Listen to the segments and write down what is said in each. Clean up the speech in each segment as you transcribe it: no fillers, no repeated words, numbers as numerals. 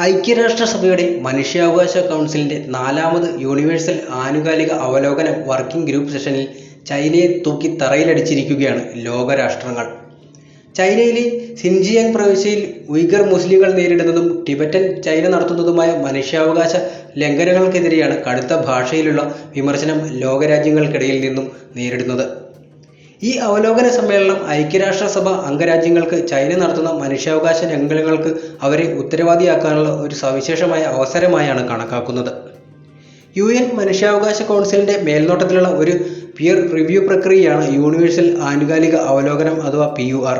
ഐക്യരാഷ്ട്രസഭയുടെ മനുഷ്യാവകാശ കൗൺസിലിന്റെ നാലാമത് യൂണിവേഴ്സൽ ആനുകാലിക അവലോകനം വർക്കിംഗ് ഗ്രൂപ്പ് സെഷനിൽ ചൈനയെ തൂക്കി തറയിലടിച്ചിരിക്കുകയാണ് ലോകരാഷ്ട്രങ്ങൾ. ചൈനയിലെ സിൻജിയാങ് പ്രവിശ്യയിൽ ഉയ്ഗർ മുസ്ലിങ്ങൾ നേരിടുന്നതും ടിബറ്റൻ ചൈന നടത്തുന്നതുമായ മനുഷ്യാവകാശ ലംഘനങ്ങൾക്കെതിരെയാണ് കടുത്ത ഭാഷയിലുള്ള വിമർശനം ലോകരാജ്യങ്ങൾക്കിടയിൽ നിന്നും നേരിടുന്നത്. ഈ അവലോകന സമ്മേളനം ഐക്യരാഷ്ട്രസഭ അംഗരാജ്യങ്ങൾക്ക് ചൈന നടത്തുന്ന മനുഷ്യാവകാശ ലംഘനങ്ങൾക്ക് അവരെ ഉത്തരവാദിയാക്കാനുള്ള ഒരു സവിശേഷമായ അവസരമായാണ് കണക്കാക്കുന്നത്. UN മനുഷ്യാവകാശ കൗൺസിലിന്റെ മേൽനോട്ടത്തിലുള്ള ഒരു പിയർ റിവ്യൂ പ്രക്രിയയാണ് യൂണിവേഴ്സൽ ആനുകാലിക അവലോകനം അഥവാ PUR.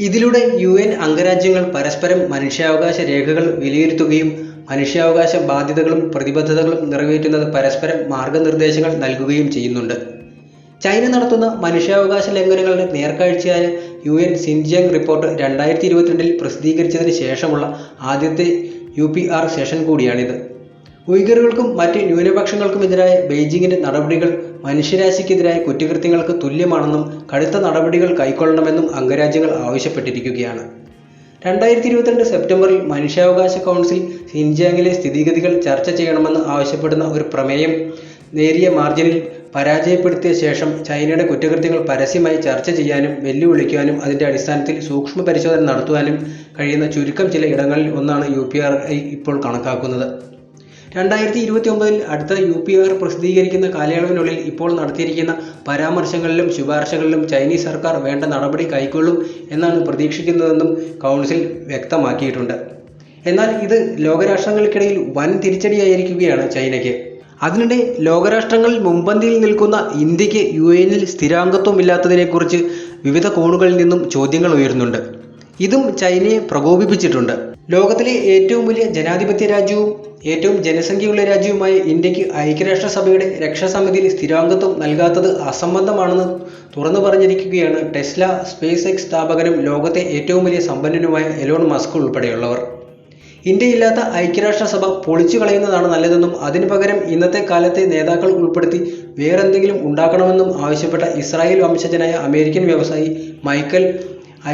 ഇതിലൂടെ UN അംഗരാജ്യങ്ങൾ പരസ്പരം മനുഷ്യാവകാശ രേഖകൾ വിലയിരുത്തുകയും മനുഷ്യാവകാശ ബാധ്യതകളും പ്രതിബദ്ധതകളും നിറവേറ്റുന്നത് പരസ്പരം മാർഗനിർദ്ദേശങ്ങൾ നൽകുകയും ചെയ്യുന്നുണ്ട്. ചൈന നടത്തുന്ന മനുഷ്യാവകാശ ലംഘനങ്ങളുടെ നേർക്കാഴ്ചയായ UN സിൻജിയാങ് റിപ്പോർട്ട് 2022 പ്രസിദ്ധീകരിച്ചതിന് ശേഷമുള്ള ആദ്യത്തെ UPR സെഷൻ കൂടിയാണിത്. ഉയ്ഗറുകൾക്കും മറ്റ് ന്യൂനപക്ഷങ്ങൾക്കുമെതിരായ ബെയ്ജിങ്ങിന്റെ നടപടികൾ മനുഷ്യരാശിക്കെതിരായ കുറ്റകൃത്യങ്ങൾക്ക് തുല്യമാണെന്നും കടുത്ത നടപടികൾ കൈക്കൊള്ളണമെന്നും അംഗരാജ്യങ്ങൾ ആവശ്യപ്പെട്ടിരിക്കുകയാണ്. 2022 സെപ്റ്റംബറിൽ മനുഷ്യാവകാശ കൗൺസിൽ സിൻജിയാങ്ങിലെ സ്ഥിതിഗതികൾ ചർച്ച ചെയ്യണമെന്ന് ആവശ്യപ്പെടുന്ന ഒരു പ്രമേയം നേരിയ മാർജിനിൽ പരാജയപ്പെടുത്തിയ ശേഷം ചൈനയുടെ കുറ്റകൃത്യങ്ങൾ പരസ്യമായി ചർച്ച ചെയ്യാനും വെല്ലുവിളിക്കാനും അതിൻ്റെ അടിസ്ഥാനത്തിൽ സൂക്ഷ്മ പരിശോധന നടത്തുവാനും കഴിയുന്ന ചുരുക്കം ചില ഇടങ്ങളിൽ ഒന്നാണ് UPR ഇപ്പോൾ കണക്കാക്കുന്നത്. 2029 അടുത്ത UPR പ്രസിദ്ധീകരിക്കുന്ന കാലയളവിനുള്ളിൽ ഇപ്പോൾ നടത്തിയിരിക്കുന്ന പരാമർശങ്ങളിലും ശുപാർശകളിലും ചൈനീസ് സർക്കാർ വേണ്ട നടപടി കൈക്കൊള്ളും എന്നാണ് പ്രതീക്ഷിക്കുന്നതെന്നും കൗൺസിൽ വ്യക്തമാക്കിയിട്ടുണ്ട്. എന്നാൽ ഇത് ലോകരാഷ്ട്രങ്ങൾക്കിടയിൽ വൻ തിരിച്ചടിയായിരിക്കുകയാണ് ചൈനയ്ക്ക്. അതിനിടെ ലോകരാഷ്ട്രങ്ങളിൽ മുൻപന്തിയിൽ നിൽക്കുന്ന ഇന്ത്യക്ക് UN സ്ഥിരാംഗത്വമില്ലാത്തതിനെക്കുറിച്ച് വിവിധ കോണുകളിൽ നിന്നും ചോദ്യങ്ങൾ ഉയരുന്നുണ്ട്. ഇതും ചൈനയെ പ്രകോപിപ്പിച്ചിട്ടുണ്ട്. ലോകത്തിലെ ഏറ്റവും വലിയ ജനാധിപത്യ രാജ്യവും ഏറ്റവും ജനസംഖ്യയുള്ള രാജ്യവുമായ ഇന്ത്യക്ക് ഐക്യരാഷ്ട്രസഭയുടെ രക്ഷാസമിതിയിൽ സ്ഥിരാംഗത്വം നൽകാത്തത് അസംബന്ധമാണെന്ന് തുറന്നു പറഞ്ഞിരിക്കുകയാണ് ടെസ്ല സ്പേസ് എക്സ് സ്ഥാപകനും ലോകത്തെ ഏറ്റവും വലിയ സമ്പന്നനുമായ എലോൺ മസ്ക് ഉൾപ്പെടെയുള്ളവർ. ഇന്ത്യയില്ലാത്ത ഐക്യരാഷ്ട്രസഭ പൊളിച്ചു കളയുന്നതാണ് നല്ലതെന്നും അതിനു പകരം ഇന്നത്തെ കാലത്തെ നേതാക്കൾ ഉൾപ്പെടുത്തി വേറെന്തെങ്കിലും ഉണ്ടാക്കണമെന്നും ആവശ്യപ്പെട്ട ഇസ്രായേൽ വംശജനായ അമേരിക്കൻ വ്യവസായി മൈക്കൽ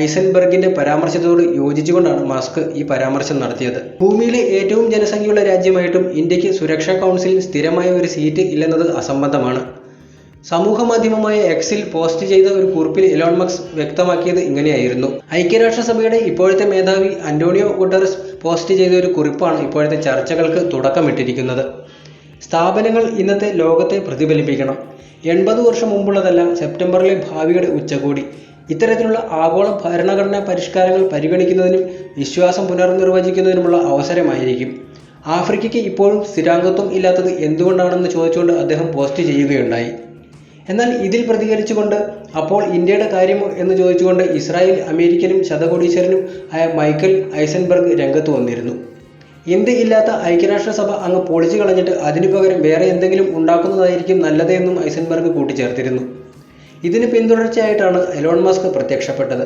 ഐസൻബർഗിന്റെ പരാമർശത്തോട് യോജിച്ചുകൊണ്ടാണ് മസ്ക് ഈ പരാമർശം നടത്തിയത്. ഭൂമിയിലെ ഏറ്റവും ജനസംഖ്യയുള്ള രാജ്യമായിട്ടും ഇന്ത്യക്ക് സുരക്ഷാ കൗൺസിലിൽ സ്ഥിരമായ ഒരു സീറ്റ് ഇല്ലെന്നത് അസംബന്ധമാണ്. സമൂഹ മാധ്യമമായ എക്സിൽ പോസ്റ്റ് ചെയ്ത ഒരു കുറിപ്പിൽ എലോൺ മസ്ക് വ്യക്തമാക്കിയത് ഇങ്ങനെയായിരുന്നു. ഐക്യരാഷ്ട്രസഭയുടെ ഇപ്പോഴത്തെ മേധാവി അന്റോണിയോ ഗുട്ടറസ് പോസ്റ്റ് ചെയ്ത ഒരു കുറിപ്പാണ് ഇപ്പോഴത്തെ ചർച്ചകൾക്ക് തുടക്കമിട്ടിരിക്കുന്നത്. സ്ഥാപനങ്ങൾ ഇന്നത്തെ ലോകത്തെ പ്രതിഫലിപ്പിക്കണം. 80 വർഷം മുമ്പുള്ളതല്ല സെപ്റ്റംബറിലെ ഭാവിയുടെ ഉച്ചകോടി. ഇത്തരത്തിലുള്ള ആഗോള ഭരണഘടനാ പരിഷ്കാരങ്ങൾ പരിഗണിക്കുന്നതിനും വിശ്വാസം പുനർനിർവചിക്കുന്നതിനുമുള്ള അവസരമായിരിക്കും. ആഫ്രിക്കയ്ക്ക് ഇപ്പോഴും സ്ഥിരാംഗത്വം ഇല്ലാത്തത് എന്തുകൊണ്ടാണെന്ന് ചോദിച്ചുകൊണ്ട് അദ്ദേഹം പോസ്റ്റ് ചെയ്യുകയുണ്ടായി. എന്നാൽ ഇതിൽ പ്രതികരിച്ചുകൊണ്ട് അപ്പോൾ ഇന്ത്യയുടെ കാര്യമോ എന്ന് ചോദിച്ചുകൊണ്ട് ഇസ്രായേൽ അമേരിക്കനും ശതകോടീശ്വരനും ആയ മൈക്കൽ ഐസൻബർഗ് രംഗത്ത് വന്നിരുന്നു. ഇന്ത്യ ഇല്ലാത്ത ഐക്യരാഷ്ട്രസഭ അങ്ങ് പൊളിച്ചു കളഞ്ഞിട്ട് അതിനു പകരം വേറെ എന്തെങ്കിലും ഉണ്ടാക്കുന്നതായിരിക്കും നല്ലതെന്നും ഐസൻബർഗ് കൂട്ടിച്ചേർത്തിരുന്നു. ഇതിന് പിന്തുടർച്ചയായിട്ടാണ് എലോൺ മസ്ക് പ്രത്യക്ഷപ്പെട്ടത്.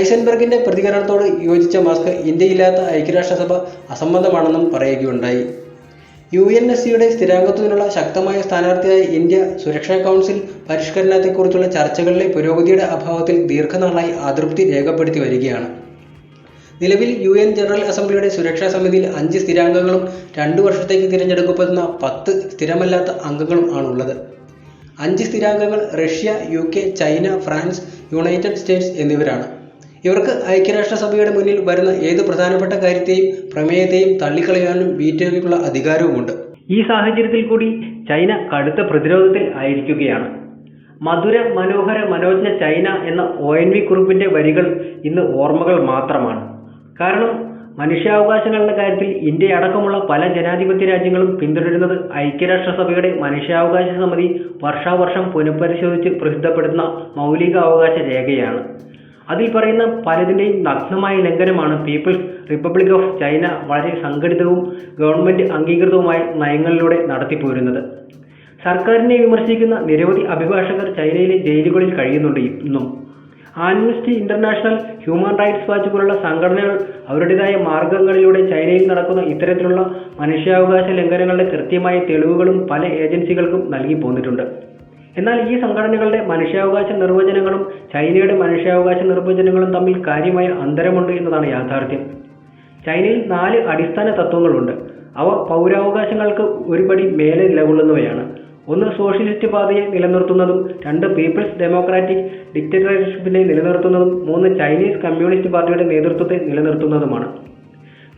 ഐസൻബർഗിന്റെ പ്രതികരണത്തോട് യോജിച്ച മസ്ക് ഇന്ത്യയില്ലാത്ത ഐക്യരാഷ്ട്രസഭ അസംബന്ധമാണെന്നും പറയുകയുണ്ടായി. UNSCയുടെ സ്ഥിരാംഗത്വത്തിനുള്ള ശക്തമായ സ്ഥാനാർത്ഥിയായ ഇന്ത്യ സുരക്ഷാ കൗൺസിൽ പരിഷ്കരണത്തെക്കുറിച്ചുള്ള ചർച്ചകളിലെ പുരോഗതിയുടെ അഭാവത്തിൽ ദീർഘനാളായി അതൃപ്തി രേഖപ്പെടുത്തി വരികയാണ്. നിലവിൽ UN ജനറൽ അസംബ്ലിയുടെ സുരക്ഷാ സമിതിയിൽ 5 സ്ഥിരാംഗങ്ങളും 2 വർഷത്തേക്ക് തിരഞ്ഞെടുക്കപ്പെടുന്ന 10 സ്ഥിരമല്ലാത്ത അംഗങ്ങളും ആണുള്ളത്. 5 സ്ഥിരാംഗങ്ങൾ Russia, UK, China, France, United States എന്നിവരാണ്. ഇവർക്ക് ഐക്യരാഷ്ട്രസഭയുടെ മുന്നിൽ വരുന്ന ഏത് പ്രധാനപ്പെട്ട കാര്യത്തെയും പ്രമേയത്തെയും തള്ളിക്കളയാനും വീറ്റോയ്ക്കുള്ള അധികാരവുമുണ്ട്. ഈ സാഹചര്യത്തിൽ കൂടി ചൈന കടുത്ത പ്രതിരോധത്തിൽ ആയിരിക്കുകയാണ്. മധുര മനോഹര മനോജ്ഞ ചൈന എന്ന ONV കുറിപ്പിന്റെ വരികൾ ഇന്ന് ഓർമ്മകൾ മാത്രമാണ്. കാരണം മനുഷ്യാവകാശങ്ങളുടെ കാര്യത്തിൽ ഇന്ത്യ അടക്കമുള്ള പല ജനാധിപത്യ രാജ്യങ്ങളും പിന്തുടരുന്നത് ഐക്യരാഷ്ട്രസഭയുടെ മനുഷ്യാവകാശ സമിതി വർഷാവർഷം പുനഃപരിശോധിച്ച് പ്രസിദ്ധപ്പെടുത്തുന്ന മൗലികാവകാശ രേഖയാണ്. അതിൽ പറയുന്ന പലതിൻ്റെയും നഗ്നമായ ലംഘനമാണ് പീപ്പിൾസ് റിപ്പബ്ലിക് ഓഫ് ചൈന വളരെ സംഘടിതവും ഗവൺമെൻറ് അംഗീകൃതവുമായ നയങ്ങളിലൂടെ നടത്തിപ്പോരുന്നത്. സർക്കാരിനെ വിമർശിക്കുന്ന നിരവധി അഭിഭാഷകർ ചൈനയിലെ ജയിലുകളിൽ കഴിയുന്നുണ്ട് ഇന്നും. Amnesty international, human rights watch പോലുള്ള സംഘടനകൾ അവരുടേതായ മാർഗങ്ങളിലൂടെ ചൈനയിൽ നടക്കുന്ന ഇത്തരത്തിലുള്ള മനുഷ്യാവകാശ ലംഘനങ്ങളുടെ കൃത്യമായ തെളിവുകളും പല ഏജൻസികൾക്കും നൽകി പോന്നിട്ടുണ്ട്. എന്നാൽ ഈ സംഘടനകളുടെ മനുഷ്യാവകാശ നിർവചനങ്ങളും ചൈനയുടെ മനുഷ്യാവകാശ നിർവചനങ്ങളും തമ്മിൽ കാര്യമായ അന്തരമുണ്ട് എന്നതാണ് യാഥാർത്ഥ്യം. ചൈനയിൽ 4 അടിസ്ഥാന തത്വങ്ങളുണ്ട്. അവ പൗരാവകാശങ്ങൾക്ക് ഒരുപടി മേലെ നിലകൊള്ളുന്നവയാണ്. 1. സോഷ്യലിസ്റ്റ് പാതയെ നിലനിർത്തുന്നതും 2. പീപ്പിൾസ് ഡെമോക്രാറ്റിക് ഡിക്റ്റേറ്റർഷിപ്പിനെ നിലനിർത്തുന്നതും 3. ചൈനീസ് കമ്മ്യൂണിസ്റ്റ് പാർട്ടിയുടെ നേതൃത്വത്തെ നിലനിർത്തുന്നതുമാണ്.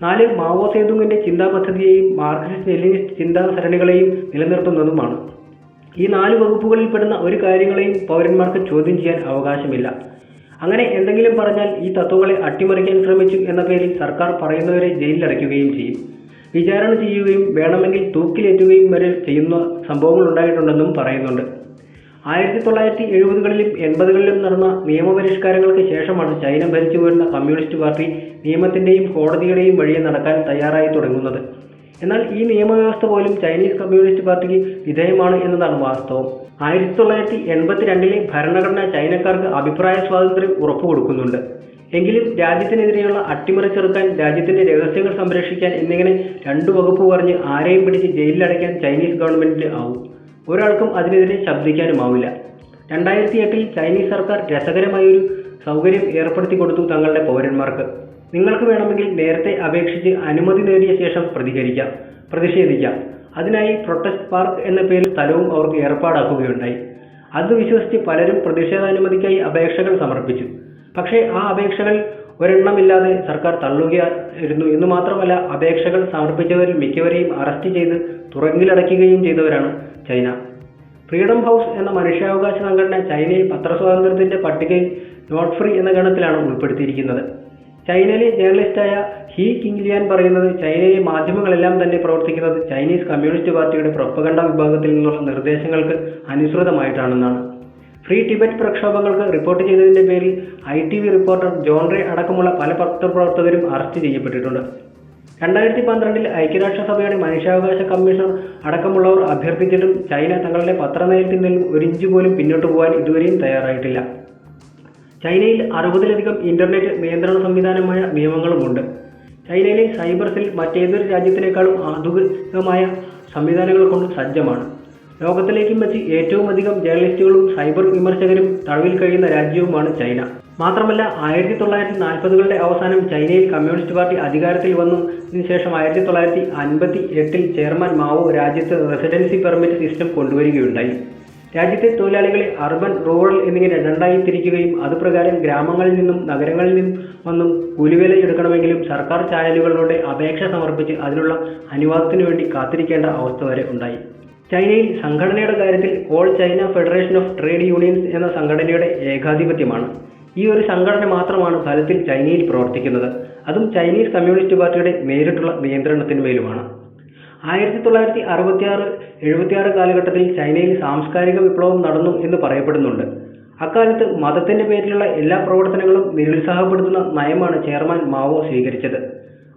4. മാവോ സേതുങ്ങിന്റെ ചിന്താ പദ്ധതിയെയും മാർക്സിസ്റ്റ് ലെനിനിസ്റ്റ് ചിന്താ സരണികളെയും നിലനിർത്തുന്നതുമാണ്. ഈ 4 വകുപ്പുകളിൽപ്പെടുന്ന ഒരു കാര്യങ്ങളെയും പൗരന്മാർക്ക് ചോദ്യം ചെയ്യാൻ അവകാശമില്ല. അങ്ങനെ എന്തെങ്കിലും പറഞ്ഞാൽ ഈ തത്വങ്ങളെ അട്ടിമറിക്കാൻ ശ്രമിച്ചു എന്ന പേരിൽ സർക്കാർ പറയുന്നവരെ ജയിലിലടയ്ക്കുകയും ചെയ്യും. വിചാരണ ചെയ്യുകയും വേണമെങ്കിൽ തൂക്കിലേറ്റുകയും വരെ ചെയ്യുന്ന സംഭവങ്ങൾ ഉണ്ടായിട്ടുണ്ടെന്നും പറയുന്നുണ്ട്. 1970കളിലും 80കളിലും നടന്ന നിയമപരിഷ്കാരങ്ങൾക്ക് ശേഷമാണ് ചൈന ഭരിച്ചു വരുന്ന കമ്മ്യൂണിസ്റ്റ് പാർട്ടി നിയമത്തിന്റെയും കോടതിയുടെയും വഴിയെ നടക്കാൻ തയ്യാറായി തുടങ്ങുന്നത്. എന്നാൽ ഈ നിയമവ്യവസ്ഥ പോലും ചൈനീസ് കമ്മ്യൂണിസ്റ്റ് പാർട്ടിക്ക് വിധേയമാണ് എന്നതാണ് വാസ്തവം. 1982ലെ ഭരണഘടന ചൈനക്കാർക്ക് അഭിപ്രായ സ്വാതന്ത്ര്യം ഉറപ്പുകൊടുക്കുന്നുണ്ട്. എങ്കിലും രാജ്യത്തിനെതിരെയുള്ള അട്ടിമറി ചെറുക്കാൻ, രാജ്യത്തിന്റെ രഹസ്യങ്ങൾ സംരക്ഷിക്കാൻ എന്നിങ്ങനെ 2 വകുപ്പ് പറഞ്ഞ് ആരെയും പിടിച്ച് ജയിലിലടയ്ക്കാൻ ചൈനീസ് ഗവൺമെന്റിന് ആവും. ഒരാൾക്കും അതിനെതിരെ ശബ്ദിക്കാനുമാവില്ല. 2008ൽ ചൈനീസ് സർക്കാർ രസകരമായൊരു സൗകര്യം ഏർപ്പെടുത്തി കൊടുത്തു തങ്ങളുടെ പൗരന്മാർക്ക്. നിങ്ങൾക്ക് വേണമെങ്കിൽ നേരത്തെ അപേക്ഷിച്ച് അനുമതി നേടിയ ശേഷം പ്രതിഷേധിക്കാം. അതിനായി പ്രൊട്ടസ്റ്റ് പാർക്ക് എന്ന പേരിൽ സ്ഥലവും അവർക്ക് ഏർപ്പാടാക്കുകയുണ്ടായി. അത് വിശ്വസിച്ച് പലരും പ്രതിഷേധാനുമതിക്കായി അപേക്ഷകൾ സമർപ്പിച്ചു. പക്ഷേ ആ അപേക്ഷകൾ ഒരെണ്ണമില്ലാതെ സർക്കാർ തള്ളുകയായിരുന്നു. എന്നു മാത്രമല്ല, അപേക്ഷകൾ സമർപ്പിച്ചവരിൽ മിക്കവരെയും അറസ്റ്റ് ചെയ്ത് തുറങ്കിലടയ്ക്കുകയും ചെയ്തവരാണ് ചൈന. ഫ്രീഡം ഹൗസ് എന്ന മനുഷ്യാവകാശ സംഘടന ചൈനയെ പത്രസ്വാതന്ത്ര്യത്തിന്റെ പട്ടികയിൽ നോട്ട് ഫ്രീ എന്ന ഗണത്തിലാണ് ഉൾപ്പെടുത്തിയിരിക്കുന്നത്. ചൈനയിലെ ജേർണലിസ്റ്റായ ഹി കിങ്ലിയാൻ പറയുന്നത് ചൈനയിലെ മാധ്യമങ്ങളെല്ലാം തന്നെ പ്രവർത്തിക്കുന്നത് ചൈനീസ് കമ്മ്യൂണിസ്റ്റ് പാർട്ടിയുടെ പ്രൊപ്പഗണ്ട വിഭാഗത്തിൽ നിന്നുള്ള നിർദ്ദേശങ്ങൾക്ക് അനുസൃതമായിട്ടാണെന്നാണ്. ഫ്രീ ടിബറ്റ് പ്രക്ഷോഭങ്ങൾക്ക് റിപ്പോർട്ട് ചെയ്തതിന്റെ പേരിൽ ITV റിപ്പോർട്ടർ ജോൺ റേ അടക്കമുള്ള പല പത്രപ്രവർത്തകരും അറസ്റ്റ് ചെയ്യപ്പെട്ടിട്ടുണ്ട്. 2012ൽ ഐക്യരാഷ്ട്രസഭയുടെ മനുഷ്യാവകാശ കമ്മീഷണർ അടക്കമുള്ളവർ അഭ്യർത്ഥിച്ചിട്ടും ചൈന തങ്ങളുടെ പത്രനയത്തിൽ നിന്നും ഒരു ഇഞ്ച് പോലും പിന്നോട്ട് പോകാൻ ഇതുവരെയും തയ്യാറായിട്ടില്ല. ചൈനയിൽ 60ലധികം ഇന്റർനെറ്റ് നിയന്ത്രണ സംവിധാനമായ നിയമങ്ങളുമുണ്ട്. ചൈനയിലെ സൈബർ സെൽ മറ്റേതൊരു രാജ്യത്തിനേക്കാളും ആധുനികമായ സംവിധാനങ്ങൾ കൊണ്ട് സജ്ജമാണ്. ലോകത്തിലേക്കും വെച്ച് ഏറ്റവും അധികം ജേർണലിസ്റ്റുകളും സൈബർ വിമർശകരും തടവിൽ കഴിയുന്ന രാജ്യവുമാണ് ചൈന. മാത്രമല്ല, 1940കളുടെ അവസാനം ചൈനയിൽ കമ്മ്യൂണിസ്റ്റ് പാർട്ടി അധികാരത്തിൽ വന്നതിനു ശേഷം 1958ൽ ചെയർമാൻ മാവോ രാജ്യത്ത് റെസിഡൻസി പെർമിറ്റ് സിസ്റ്റം കൊണ്ടുവരികയുണ്ടായി. രാജ്യത്തെ തൊഴിലാളികളെ അർബൻ, റൂറൽ എന്നിങ്ങനെ 2ആയി തിരിക്കുകയും അതുപ്രകാരം ഗ്രാമങ്ങളിൽ നിന്നും നഗരങ്ങളിൽ നിന്നും വന്നും കൂലിവേല എടുക്കണമെങ്കിലും സർക്കാർ ചാനലുകളിലൂടെ അപേക്ഷ സമർപ്പിച്ച് അതിനുള്ള അനുവാദത്തിനു വേണ്ടി കാത്തിരിക്കേണ്ട അവസ്ഥ വരെ ഉണ്ടായി. ചൈനയിൽ സംഘടനയുടെ കാര്യത്തിൽ all China federation of trade unions എന്ന സംഘടനയുടെ ഏകാധിപത്യമാണ്. ഈ ഒരു സംഘടന മാത്രമാണ് ഫലത്തിൽ ചൈനയിൽ പ്രവർത്തിക്കുന്നത്. അതും ചൈനീസ് കമ്മ്യൂണിസ്റ്റ് പാർട്ടിയുടെ നേരിട്ടുള്ള നിയന്ത്രണത്തിന്മേലുമാണ്. 1966-76 കാലഘട്ടത്തിൽ ചൈനയിൽ സാംസ്കാരിക വിപ്ലവം നടന്നു എന്ന് പറയപ്പെടുന്നുണ്ട്. അക്കാലത്ത് മതത്തിന്റെ പേരിലുള്ള എല്ലാ പ്രവർത്തനങ്ങളും നിരുത്സാഹപ്പെടുത്തുന്ന നയമാണ് ചെയർമാൻ മാവോ സ്വീകരിച്ചത്.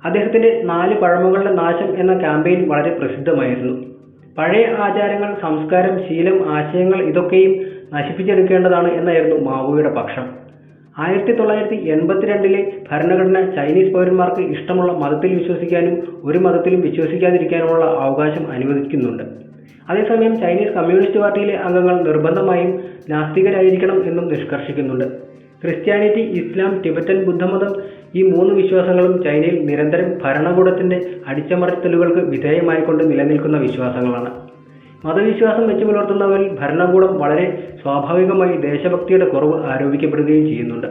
അദ്ദേഹത്തിന്റെ 4 പഴമകളുടെ നാശം എന്ന ക്യാമ്പയിൻ വളരെ പ്രസിദ്ധമായിരുന്നു. പഴയ ആചാരങ്ങൾ, സംസ്കാരം, ശീലം, ആശയങ്ങൾ ഇതൊക്കെയും നശിപ്പിച്ചെടുക്കേണ്ടതാണ് എന്നായിരുന്നു മാവോയുടെ പക്ഷം. 1982ലെ ഭരണഘടന ചൈനീസ് പൗരന്മാർക്ക് ഇഷ്ടമുള്ള മതത്തിൽ വിശ്വസിക്കാനും ഒരു മതത്തിലും വിശ്വസിക്കാതിരിക്കാനുമുള്ള അവകാശം അനുവദിക്കുന്നുണ്ട്. അതേസമയം ചൈനീസ് കമ്മ്യൂണിസ്റ്റ് പാർട്ടിയിലെ അംഗങ്ങൾ നിർബന്ധമായും നാസ്തികരായിരിക്കണം എന്നും നിഷ്കർഷിക്കുന്നുണ്ട്. ക്രിസ്ത്യാനിറ്റി, ഇസ്ലാം, ടിബറ്റൻ ബുദ്ധമതം ഈ 3 വിശ്വാസങ്ങളും ചൈനയിൽ നിരന്തരം ഭരണകൂടത്തിന്റെ അടിച്ചമർത്തലുകൾക്ക് വിധേയമായിക്കൊണ്ട് നിലനിൽക്കുന്ന വിശ്വാസങ്ങളാണ്. മതവിശ്വാസം വെച്ചു പുലർത്തുന്നവരിൽ ഭരണകൂടം വളരെ സ്വാഭാവികമായി ദേശഭക്തിയുടെ കുറവ് ആരോപിക്കപ്പെടുകയും ചെയ്യുന്നുണ്ട്.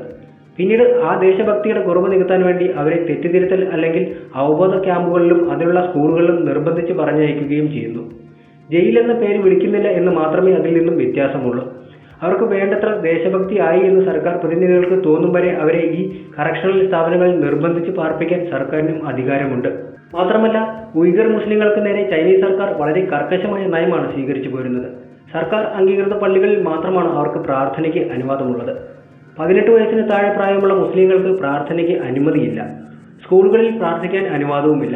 പിന്നീട് ആ ദേശഭക്തിയുടെ കുറവ് നികത്താൻ വേണ്ടി അവരെ തെറ്റിതിരുത്തൽ അല്ലെങ്കിൽ അവബോധ ക്യാമ്പുകളിലും അതിനുള്ള സ്കൂളുകളിലും നിർബന്ധിച്ച് പറഞ്ഞയക്കുകയും ചെയ്യുന്നു. ജയിലെന്ന പേര് വിളിക്കുന്നില്ല എന്ന് മാത്രമേ അതിൽ നിന്നും വ്യത്യാസമുള്ളൂ. അവർക്ക് വേണ്ടത്ര ദേശഭക്തി ആയി എന്ന് സർക്കാർ പ്രതിനിധികൾക്ക് തോന്നും വരെ അവരെ ഈ കറക്ഷണൽ സ്ഥാപനങ്ങളിൽ നിർബന്ധിച്ച് പാർപ്പിക്കാൻ സർക്കാരിനും അധികാരമുണ്ട്. മാത്രമല്ല, ഉയ്ഗർ മുസ്ലിങ്ങൾക്ക് നേരെ ചൈനീസ് സർക്കാർ വളരെ കർക്കശമായ നയമാണ് സ്വീകരിച്ചു പോരുന്നത്. സർക്കാർ അംഗീകൃത പള്ളികളിൽ മാത്രമാണ് അവർക്ക് പ്രാർത്ഥനയ്ക്ക് അനുവാദമുള്ളത്. 18 വയസ്സിന് താഴെ പ്രായമുള്ള മുസ്ലിങ്ങൾക്ക് പ്രാർത്ഥനയ്ക്ക് അനുമതിയില്ല. സ്കൂളുകളിൽ പ്രാർത്ഥിക്കാൻ അനുവാദവുമില്ല.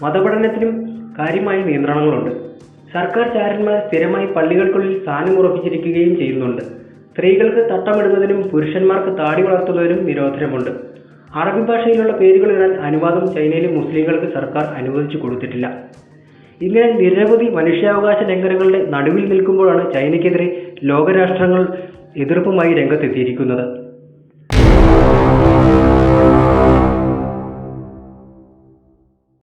മതപഠനത്തിനും കാര്യമായ നിയന്ത്രണങ്ങളുണ്ട്. സർക്കാർ ചാരന്മാർ സ്ഥിരമായി പള്ളികൾക്കുള്ളിൽ സ്ഥാനം ഉറപ്പിച്ചിരിക്കുകയും ചെയ്യുന്നുണ്ട്. സ്ത്രീകൾക്ക് തട്ടമിടുന്നതിനും പുരുഷന്മാർക്ക് താടി വളർത്തുന്നതിനും നിരോധനമുണ്ട്. അറബി ഭാഷയിലുള്ള പേരുകൾ ഇടാൻ അനുവാദം ചൈനയിലെ മുസ്ലിങ്ങൾക്ക് സർക്കാർ അനുവദിച്ചു കൊടുത്തിട്ടില്ല. ഇങ്ങനെ നിരവധി മനുഷ്യാവകാശ ലംഘനങ്ങളുടെ നടുവിൽ നിൽക്കുമ്പോഴാണ് ചൈനയ്ക്കെതിരെ ലോകരാഷ്ട്രങ്ങൾ എതിർപ്പുമായി രംഗത്തെത്തിയിരിക്കുന്നത്.